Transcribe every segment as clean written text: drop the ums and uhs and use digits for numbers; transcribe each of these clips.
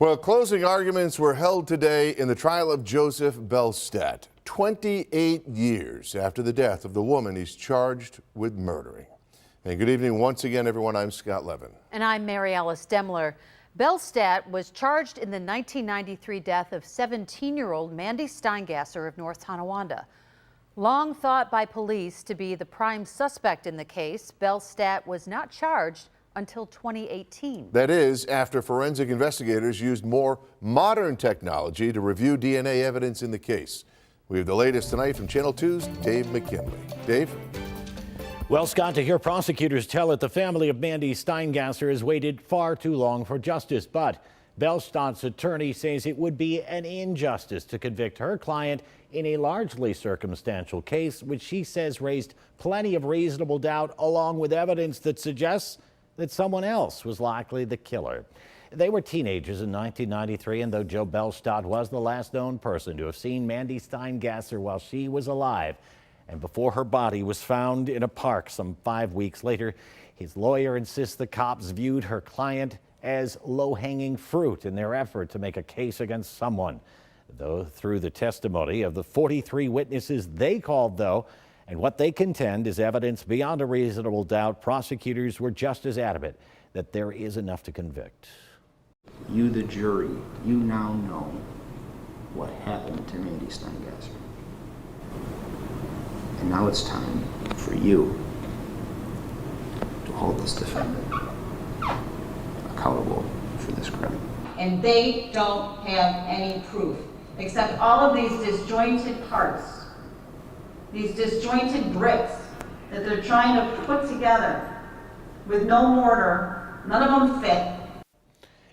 Well, closing arguments were held today in the trial of Joseph Belstadt, 28 years after the death of the woman he's charged with murdering. And good evening once again, everyone. I'm Scott Levin. And I'm Mary Alice Demler. Belstadt was charged in the 1993 death of 17-year-old Mandy Steingasser of North Tonawanda. Long thought by police to be the prime suspect in the case, Belstadt was not charged until 2018. That is, after forensic investigators used more modern technology to review DNA evidence in the case. We have the latest tonight from Channel 2's Dave McKinley. Dave? Well, Scott, to hear prosecutors tell it, the family of Mandy Steingasser has waited far too long for justice. But Belstadt's attorney says it would be an injustice to convict her client in a largely circumstantial case, which she says raised plenty of reasonable doubt, along with evidence that suggests that someone else was likely the killer. They were teenagers in 1993, and though Joe Belstadt was the last known person to have seen Mandy Steingasser while she was alive and before her body was found in a park some 5 weeks later, his lawyer insists the cops viewed her client as low-hanging fruit in their effort to make a case against someone. Though through the testimony of the 43 witnesses they called, though, and what they contend is evidence beyond a reasonable doubt, prosecutors were just as adamant that there is enough to convict. You, the jury, you now know what happened to Mandy Steingasser. And now it's time for you to hold this defendant accountable for this crime. And they don't have any proof, except all of these disjointed parts, these disjointed bricks that they're trying to put together with no mortar. None of them fit.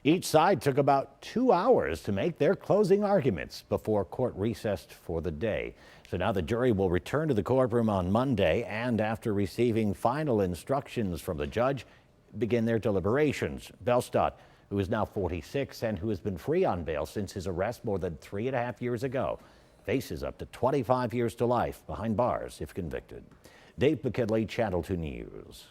Each side took about 2 hours to make their closing arguments before court recessed for the day. So now the jury will return to the courtroom on Monday and, after receiving final instructions from the judge, begin their deliberations. Belstadt, who is now 46 and who has been free on bail since his arrest more than 3.5 years ago, faces up to 25 years to life behind bars if convicted. Dave McKinley, Channel 2 News.